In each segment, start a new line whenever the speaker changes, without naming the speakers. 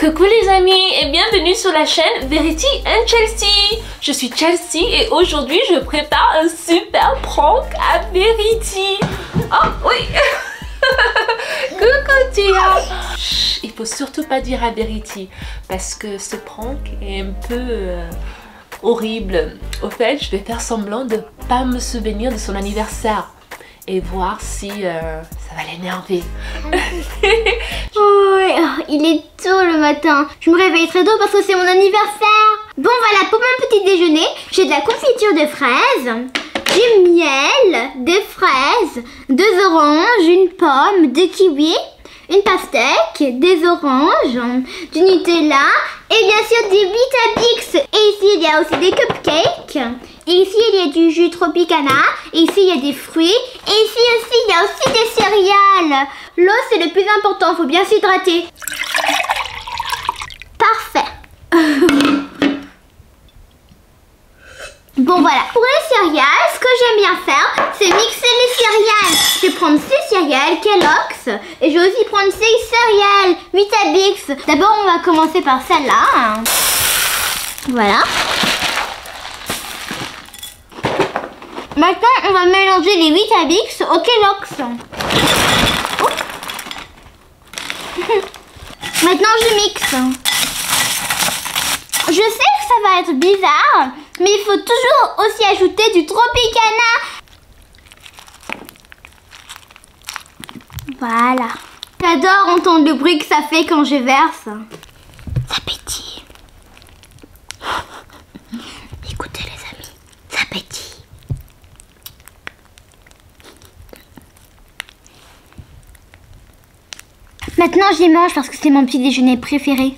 Coucou les amis et bienvenue sur la chaîne Verity and Chelsea. Je suis Chelsea et aujourd'hui je prépare un super prank à Verity. Oh oui. Coucou Tia. Chut, il faut surtout pas dire à Verity parce que ce prank est un peu horrible. Au fait, je vais faire semblant de pas me souvenir de son anniversaire et voir si ça va l'énerver.
Oui, il est tôt le matin. Je me réveille très tôt parce que c'est mon anniversaire. Bon voilà, pour mon petit déjeuner, j'ai de la confiture de fraises, du miel, des fraises, 2 oranges, une pomme, 2 kiwis, une pastèque, des oranges, du Nutella et bien sûr des Weetabix. Et ici il y a aussi des cupcakes. Et ici il y a du jus Tropicana. Et ici il y a des fruits. Et ici aussi il y a aussi des céréales. L'eau c'est le plus important, il faut bien s'hydrater. Parfait. Bon voilà, pour les céréales, ce que j'aime bien faire, c'est mixer les céréales. Je vais prendre ces céréales Kellogg's et je vais aussi prendre ces céréales Weetabix. D'abord on va commencer par celle-là. Voilà. Maintenant on va mélanger les Weetabix au Kellogg's. Oh. Maintenant je mixe. Je sais que ça va être bizarre, mais il faut toujours aussi ajouter du Tropicana. Voilà. J'adore entendre le bruit que ça fait quand je verse. Ça pétille. Écoutez les amis, ça pétille. Maintenant j'y mange parce que c'est mon petit déjeuner préféré.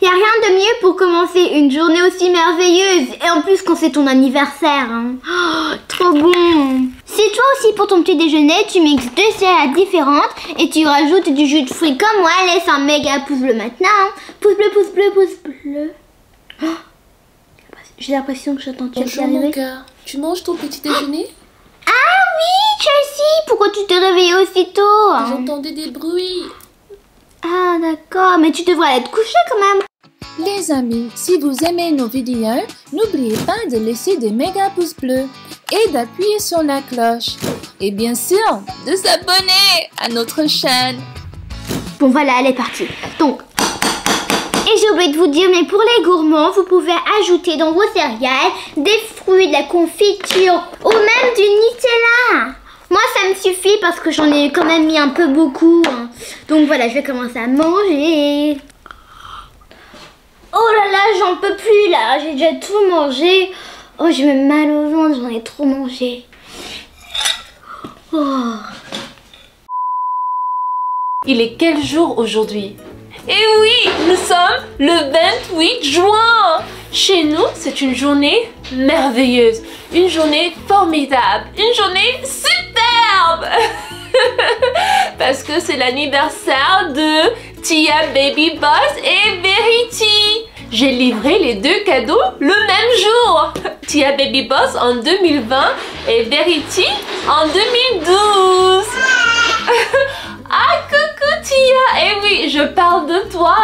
Il n'y a rien de mieux pour commencer une journée aussi merveilleuse. Et en plus quand c'est ton anniversaire. Hein. Oh, trop bon. Si toi aussi pour ton petit déjeuner, tu mixes 2 céréales différentes et tu rajoutes du jus de fruits comme moi, laisse un méga pouce bleu maintenant. Pouce bleu, pouce bleu, pouce bleu. Oh, j'ai l'impression que j'entends Chelsea arriver.
Bonjour mon cœur, tu manges ton petit déjeuner?
Ah oui Chelsea, pourquoi tu t'es réveillée aussitôt?
J'entendais des bruits.
Ah d'accord, mais tu devrais aller te coucher quand même.
Les amis, si vous aimez nos vidéos, n'oubliez pas de laisser des méga pouces bleus et d'appuyer sur la cloche. Et bien sûr, de s'abonner à notre chaîne.
Bon voilà, elle est partie. Donc, et j'ai oublié de vous dire, mais pour les gourmands, vous pouvez ajouter dans vos céréales des fruits, de la confiture ou même du Nutella. Moi, ça me suffit parce que j'en ai quand même mis un peu beaucoup. Hein. Donc voilà, je vais commencer à manger. Oh là là, j'en peux plus là, j'ai déjà tout mangé. Oh, j'ai même mal au ventre, j'en ai trop mangé. Oh.
Il est quel jour aujourd'hui? Eh oui, nous sommes le 28 juin. Chez nous, c'est une journée merveilleuse, une journée formidable, une journée superbe. Parce que c'est l'anniversaire de Tia Baby Boss et Verity. J'ai livré les 2 cadeaux le même jour. Tia Baby Boss en 2020 et Verity en 2012. Ah coucou Tia. Eh oui, je parle de toi.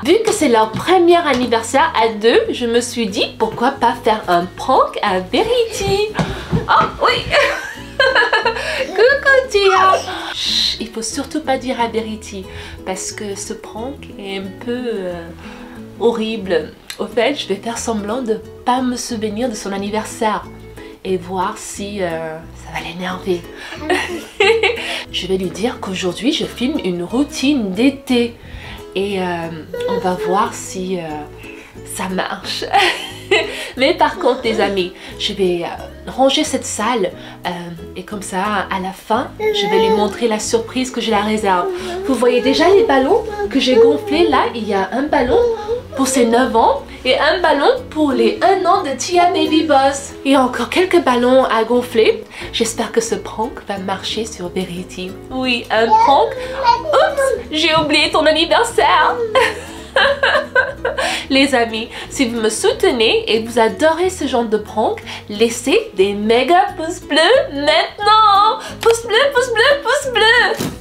Vu que c'est leur premier anniversaire à 2, je me suis dit pourquoi pas faire un prank à Verity. Oh oui. Coucou Tia. Chut, il faut surtout pas dire à Verity parce que ce prank est un peu horrible. Au fait, je vais faire semblant de pas me souvenir de son anniversaire et voir si ça va l'énerver. Je vais lui dire qu'aujourd'hui je filme une routine d'été et on va voir si ça marche. Mais par contre les amis, je vais ranger cette salle et comme ça à la fin je vais lui montrer la surprise que je la réserve. Vous voyez déjà les ballons que j'ai gonflés là. Il y a un ballon pour ses 9 ans et un ballon pour les 1 an de Tia Baby Boss. Et encore quelques ballons à gonfler. J'espère que ce prank va marcher sur Verity. Oui, un prank. Oups, j'ai oublié ton anniversaire. Les amis, si vous me soutenez et vous adorez ce genre de prank, laissez des méga pouces bleus maintenant. Pouce bleu, pouce bleu, pouce bleu.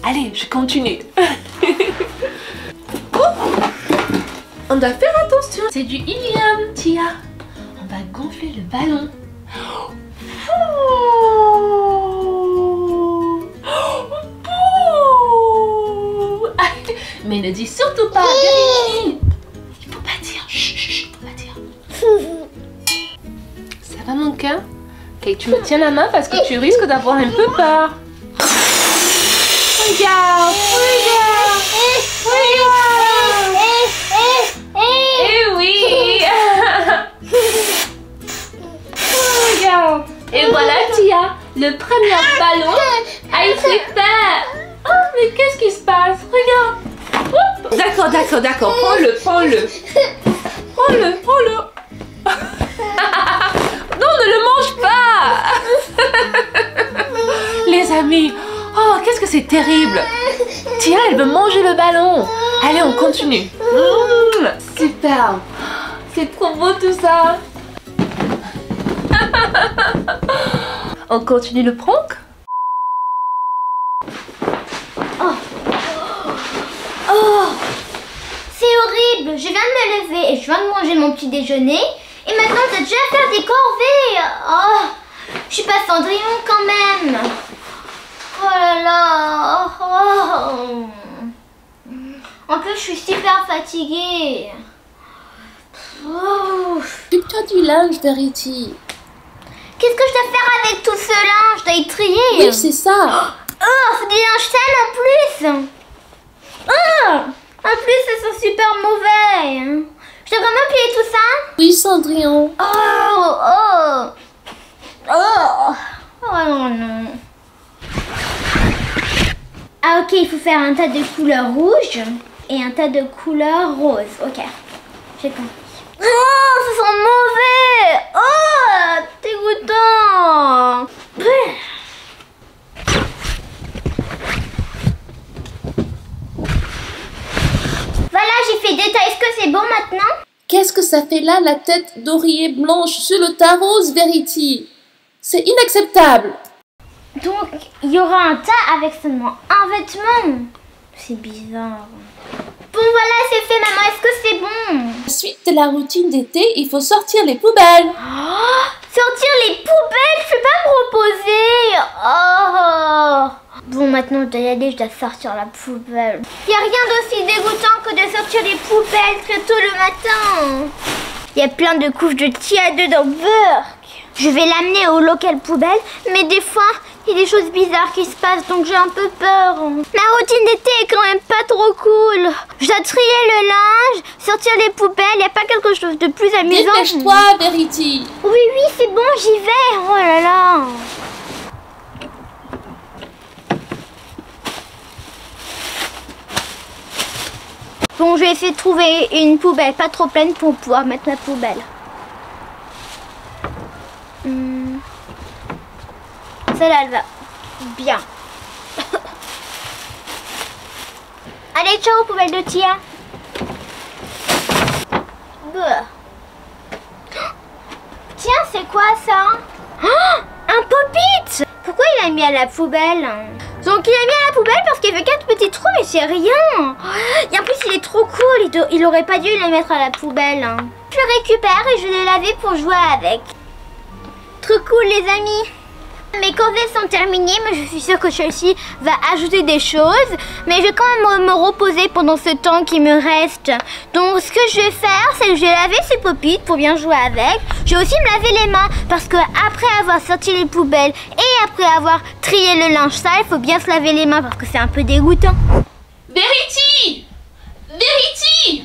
Allez, je continue. Oh, on doit faire attention. C'est du hélium, Tia. On va gonfler le ballon. Mais ne dis surtout pas, Verity. Il faut pas dire. Chut, faut pas dire. Ça va mon cœur? Ok, tu me tiens la main parce que tu risques d'avoir un peu peur. Regarde, regarde, regarde. Eh oui. Regarde. Et voilà Tia, le premier ballon a été fait. Oh, mais qu'est-ce qui se passe? Regarde. D'accord, d'accord, d'accord. Prends-le, prends-le. Prends-le, prends-le. Non, ne le mange pas. Les amis, oh, qu'est-ce que c'est terrible. Tia, elle veut manger le ballon. Allez, on continue. Super. C'est trop beau tout ça. On continue le prank?
Oh, c'est horrible. Je viens de me lever et je viens de manger mon petit déjeuner. Et maintenant, t'as déjà à faire des corvées. Oh, je suis pas Cendrillon quand même. Oh là là. Oh. En plus, je suis super fatiguée. Oh.
Occupe-toi du linge, Verity.
Qu'est-ce que je dois faire avec tout ce linge? Je dois y trier.
Oui, c'est ça.
Oh, c'est des linges sales en plus. Oh, en plus, ça sent super mauvais. Je dois vraiment plier tout ça?
Oui, Cendrillon.
Oh. Oh non, non. Ah ok, il faut faire un tas de couleurs rouges et un tas de couleurs roses. Ok, j'ai compris. Oh, ça sent mauvais. Oh, dégoûtant. Voilà, j'ai fait des tas. Est-ce que c'est bon maintenant?
Qu'est-ce que ça fait là, la tête d'oreiller blanche sur le tas rose, Verity? C'est inacceptable.
Donc, il y aura un tas avec seulement un vêtement. C'est bizarre. Bon, voilà, c'est fait, maman. Est-ce que c'est bon?
Suite de la routine d'été, il faut sortir les poubelles.
Oh, sortir les poubelles? Je peux pas me reposer. Oh. Bon, maintenant, je dois y aller. Je dois sortir la poubelle. Il n'y a rien d'aussi dégoûtant que de sortir les poubelles très tôt le matin. Il y a plein de couches de Tia 2 dans le beurre. Je vais l'amener au local poubelle, mais des fois, il y a des choses bizarres qui se passent, donc j'ai un peu peur. Ma routine d'été est quand même pas trop cool. Je dois trier le linge, sortir les poubelles, il n'y a pas quelque chose de plus amusant.
Dépêche-toi, Verity.
Oui, oui, c'est bon, j'y vais. Oh là là. Bon, je vais essayer de trouver une poubelle pas trop pleine pour pouvoir mettre ma poubelle. Celle-là, elle va bien. Allez, ciao, poubelle de Tia. Tiens, c'est quoi ça? Oh, un pop-it. Pourquoi il l'a mis à la poubelle? Donc il l'a mis à la poubelle parce qu'il fait 4 petits trous, mais c'est rien. Et en plus, il est trop cool. Il aurait pas dû le mettre à la poubelle. Je le récupère et je vais le laver pour jouer avec. Trop cool, les amis. Mes corvées sont terminées, mais je suis sûre que Chelsea va ajouter des choses. Mais je vais quand même me reposer pendant ce temps qui me reste. Donc ce que je vais faire, c'est que je vais laver ces pop-it pour bien jouer avec. Je vais aussi me laver les mains parce que après avoir sorti les poubelles et après avoir trié le linge sale, il faut bien se laver les mains parce que c'est un peu dégoûtant.
Verity! Verity!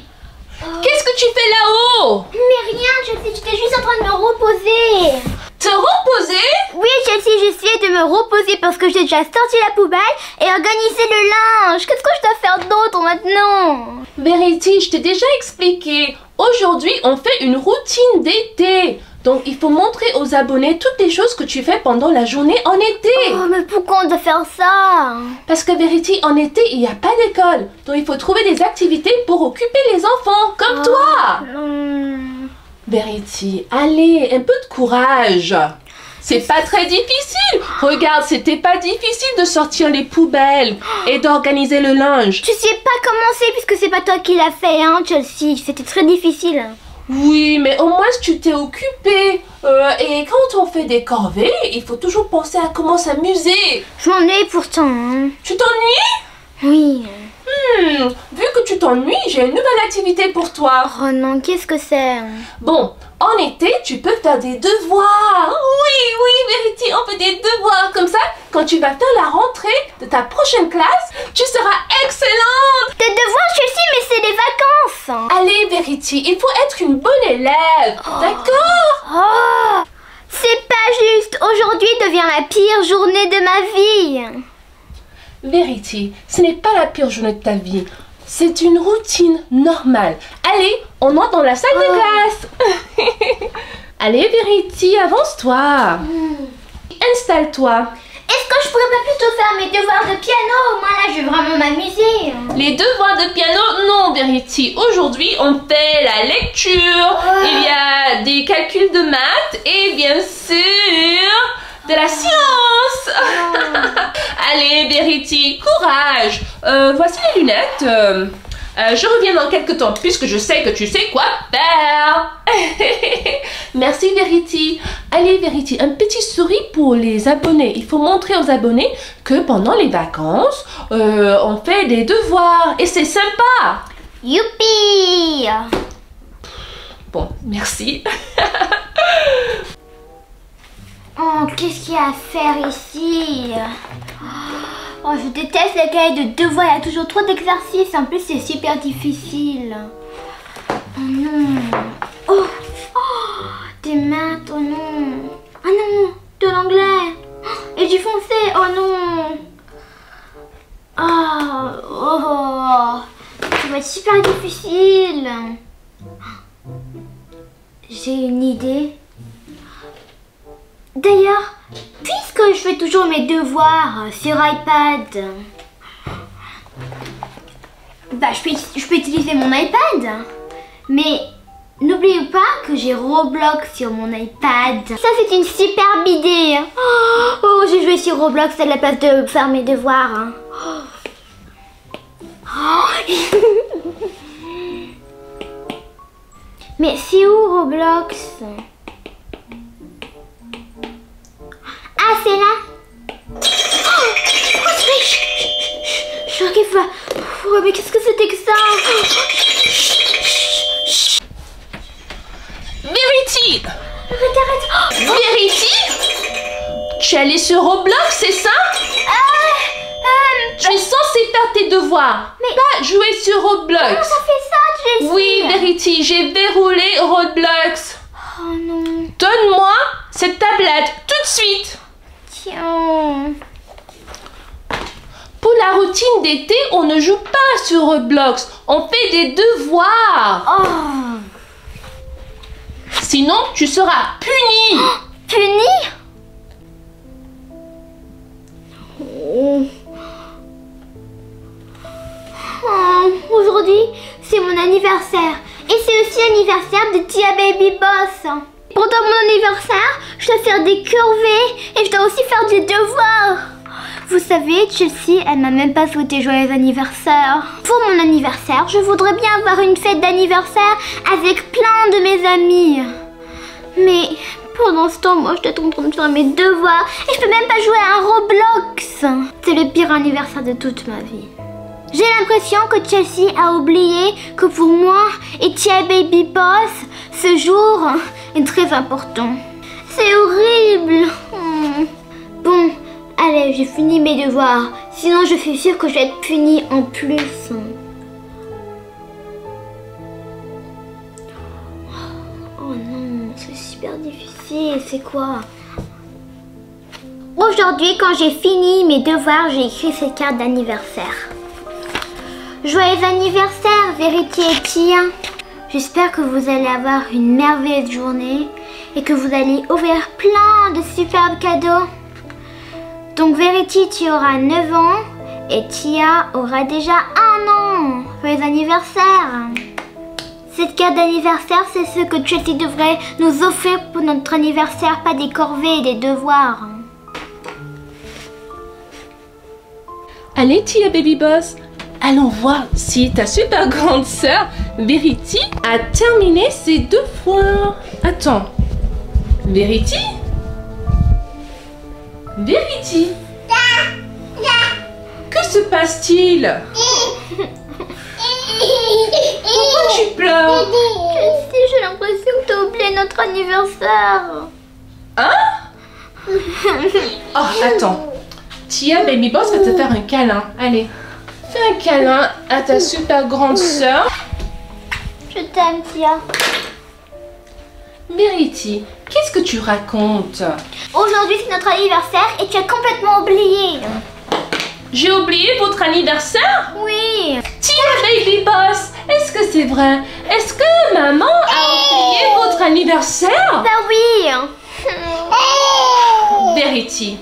Qu'est-ce que tu fais là-haut?
Mais rien, Chelsea, j'étais juste en train de me reposer.
Te reposer?
Oui, Chelsea, j'essayais de me reposer parce que j'ai déjà sorti la poubelle et organisé le linge. Qu'est-ce que je dois faire d'autre maintenant?
Verity, je t'ai déjà expliqué. Aujourd'hui, on fait une routine d'été. Donc, il faut montrer aux abonnés toutes les choses que tu fais pendant la journée en été.
Oh, mais pourquoi on doit faire ça?
Parce que Verity, en été, il n'y a pas d'école. Donc, il faut trouver des activités pour occuper les enfants, comme toi. Verity, allez, un peu de courage. C'est pas très difficile. Regarde, c'était pas difficile de sortir les poubelles et d'organiser le linge.
Tu sais pas comment c'est puisque c'est pas toi qui l'as fait, hein, Chelsea. C'était très difficile.
Oui, mais au moins tu t'es occupée. Et quand on fait des corvées, il faut toujours penser à comment s'amuser.
Je m'ennuie pourtant. Hein.
Tu t'ennuies?
Oui.
Vu que tu t'ennuies, j'ai une nouvelle activité pour toi.
Oh non, qu'est-ce que c'est?
Bon, en été, tu peux faire des devoirs. Oui, Verity, on fait des devoirs. Comme ça, quand tu vas faire la rentrée de ta prochaine classe, tu seras excellente.
Des devoirs, Chelsea, mais c'est les vacances.
Allez, Verity, il faut être une bonne élève. D'accord?
Oh, c'est pas juste. Aujourd'hui devient la pire journée de ma vie.
Verity, ce n'est pas la pire journée de ta vie. C'est une routine normale. Allez, on entre dans la salle de classe. Allez, Verity, avance-toi. Installe-toi.
Est-ce que je pourrais pas plutôt faire mes devoirs de piano? Moi là, je vais vraiment m'amuser.
Les devoirs de piano, non, Verity. Aujourd'hui, on fait la lecture. Il y a des calculs de maths et bien sûr de la science. Allez, Verity, courage. Voici les lunettes. Je reviens dans quelques temps puisque je sais que tu sais quoi faire. Merci, Verity. Allez, Verity, un petit sourire pour les abonnés. Il faut montrer aux abonnés que pendant les vacances, on fait des devoirs et c'est sympa.
Youpi!
Bon, merci.
Oh, qu'est-ce qu'il y a à faire ici? Oh, je déteste les cahiers de devoirs, il y a toujours trop d'exercices. En plus, c'est super difficile. Oh non. Oh, des maths, oh non. Oh non, de l'anglais. Et du français, oh non. Ça va être super difficile. J'ai une idée. D'ailleurs, puisque je fais toujours mes devoirs sur iPad, bah je peux utiliser mon iPad. Mais n'oubliez pas que j'ai Roblox sur mon iPad. Ça, c'est une superbe idée. Oh, j'ai joué sur Roblox à la place de faire mes devoirs. Mais c'est où Roblox? Ah, c'est là. J'arrive à... Oh, mais qu'est-ce que c'était que ça?
Verity!
Arrête.
Verity? Tu es allée sur Roblox, c'est ça? Tu es censée faire tes devoirs,
Mais-
pas jouer sur Roblox.
Comment ça fait ça, Chelsea?
Oui, Verity, j'ai verrouillé Roblox.
Oh non.
Donne-moi cette tablette tout de suite.
Tiens.
Pour la routine d'été, on ne joue pas sur Roblox. On fait des devoirs.
Oh.
Sinon, tu seras puni.
Puni? Oh. Aujourd'hui, c'est mon anniversaire. Et c'est aussi l'anniversaire de Tia Baby Boss. Pendant mon anniversaire, je dois faire des corvées et je dois aussi faire des devoirs. Vous savez, Chelsea, elle m'a même pas souhaité joyeux anniversaire. Pour mon anniversaire, je voudrais bien avoir une fête d'anniversaire avec plein de mes amis. Mais pendant ce temps, moi, je dois être en train de faire mes devoirs et je peux même pas jouer à un Roblox. C'est le pire anniversaire de toute ma vie. J'ai l'impression que Chelsea a oublié que pour moi et Tia Baby Boss, ce jour est très important. C'est horrible. Bon, allez, j'ai fini mes devoirs. Sinon, je suis sûre que je vais être punie en plus. Oh non, c'est super difficile. C'est quoi? Aujourd'hui, quand j'ai fini mes devoirs, j'ai écrit cette carte d'anniversaire. Joyeux anniversaire, Verity et Tia. J'espère que vous allez avoir une merveilleuse journée et que vous allez ouvrir plein de superbes cadeaux. Donc Verity, tu auras 9 ans et Tia aura déjà 1 an. Joyeux anniversaire. Cette carte d'anniversaire, c'est ce que Chelsea devrait nous offrir pour notre anniversaire, pas des corvées et des devoirs.
Allez, Tia Baby Boss, allons voir si ta super grande sœur, Verity, a terminé ses devoirs. Attends, Verity? Verity? Que se passe-t-il? Pourquoi tu pleures?
Chelsea, j'ai l'impression que t'as oublié notre anniversaire.
Hein? Oh, attends. Tia Baby Boss va te faire un câlin. Allez, fais un câlin à ta super grande sœur.
Je t'aime, Tia.
Verity, qu'est-ce que tu racontes?
Aujourd'hui, c'est notre anniversaire et tu as complètement oublié.
J'ai oublié votre anniversaire?
Oui.
Tia Baby Boss, est-ce que c'est vrai? Est-ce que maman a oublié votre anniversaire?
Bah oui.
Verity,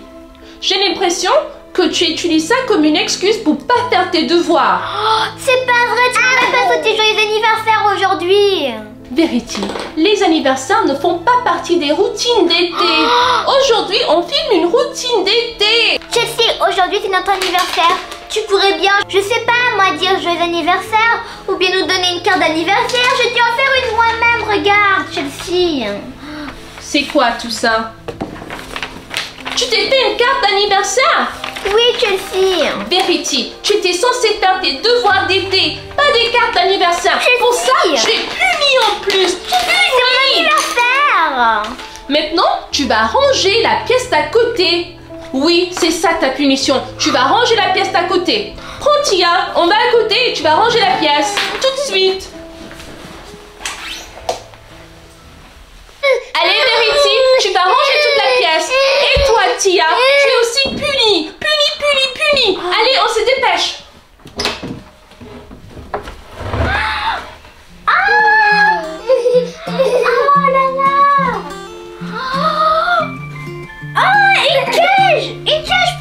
j'ai l'impression que tu utilises ça comme une excuse pour pas faire tes devoirs.
Oh, c'est pas vrai, tu m'as pas souhaité joyeux anniversaire aujourd'hui.
Verity, les anniversaires ne font pas partie des routines d'été. Aujourd'hui, on filme une routine d'été.
Chelsea, aujourd'hui c'est notre anniversaire. Tu pourrais bien, je sais pas moi, dire joyeux anniversaire ou bien nous donner une carte d'anniversaire. Je dû en faire une moi-même, regarde, Chelsea.
C'est quoi tout ça? Tu t'es fait une carte d'anniversaire?
Oui, Chelsea.
Verity, tu étais censée faire tes devoirs d'été, pas des cartes d'anniversaire. Pour ça, je l'ai puni en plus.
C'est mon anniversaire.
Maintenant, tu vas ranger la pièce d'à côté. Oui, c'est ça ta punition. Tu vas ranger la pièce d'à côté. Prends Tia, on va à côté et tu vas ranger la pièce. Tout de suite. Allez, Verity, tu vas ranger toute la pièce. Et toi, Tia, tu es aussi punie. Punie. Allez, on se dépêche.
Oh là là. Oh, une cage. Une cage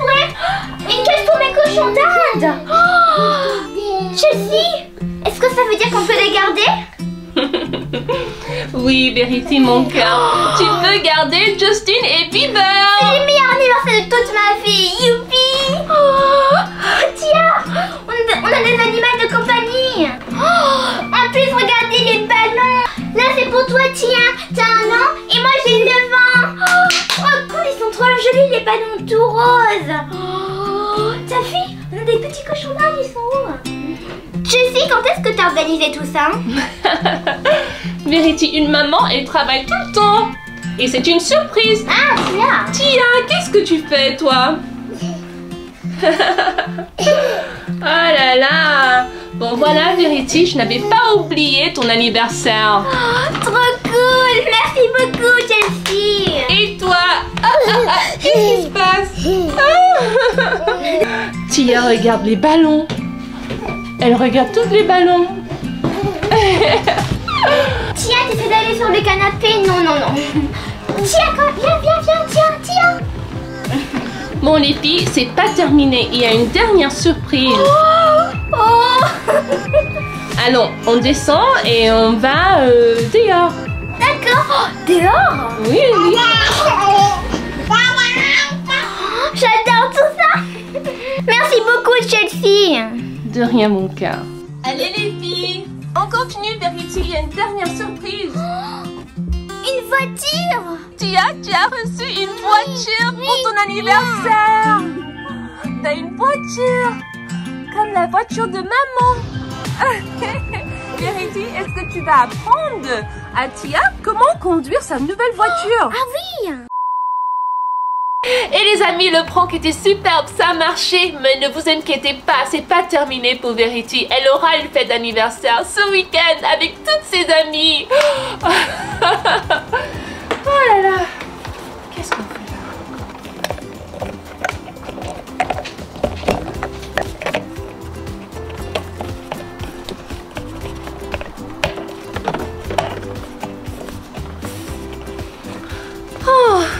pour mes cochons d'Inde. Chelsea, est-ce que ça veut dire qu'on peut les garder?
Oui, Verity, mon cœur. Tu peux garder Justin et Bieber.
C'est le meilleur anniversaire de toute ma vie. Youpi. Tiens, on a des animaux de compagnie. En plus, regardez les ballons. Là, c'est pour toi, tiens. T'as 1 an et moi, j'ai 9 ans. Oh, cool, ils sont trop jolis, les ballons tout roses. T'as vu? On a des petits cochons d'Inde, ils sont où? Chelsea, quand est-ce que t'as organisé tout ça?
Verity, une maman, elle travaille tout le temps. Et c'est une surprise.
Ah, Tia.
Tia, qu'est-ce que tu fais, toi? Oh là là. Bon, voilà, Verity, je n'avais pas oublié ton anniversaire.
Oh, trop cool. Merci beaucoup, Chelsea.
Et toi? Qu'est-ce qui se passe? Tia regarde les ballons. Elle regarde tous les ballons.
Tia, t'essaies d'aller sur le canapé? Non. Tia, viens, Tia.
Bon, les filles, c'est pas terminé. Il y a une dernière surprise.
Oh.
Allons, on descend et on va dehors.
D'accord. Dehors?
Oui.
J'adore tout ça. Merci beaucoup, Chelsea.
De rien, mon cœur. Allez, les filles, on continue, Verity. Il y a une dernière surprise.
Une voiture.
Tia, tu as reçu une voiture pour ton anniversaire. T'as une voiture, comme la voiture de maman. Verity, est-ce que tu vas apprendre à Tia comment conduire sa nouvelle voiture?
Ah oui.
Et les amis, le prank était superbe, ça a marché, mais ne vous inquiétez pas, c'est pas terminé pour Verity. Elle aura une fête d'anniversaire ce week-end avec toutes ses amies. Oh là là, qu'est-ce qu'on fait là?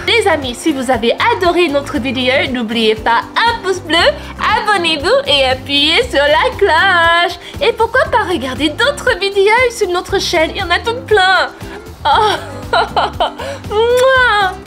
Les amis, si vous avez adoré notre vidéo, n'oubliez pas un pouce bleu, abonnez-vous. abonnez-vous et appuyez sur la cloche. Et pourquoi pas regarder d'autres vidéos sur notre chaîne, il y en a tout plein. Oh. Mouah.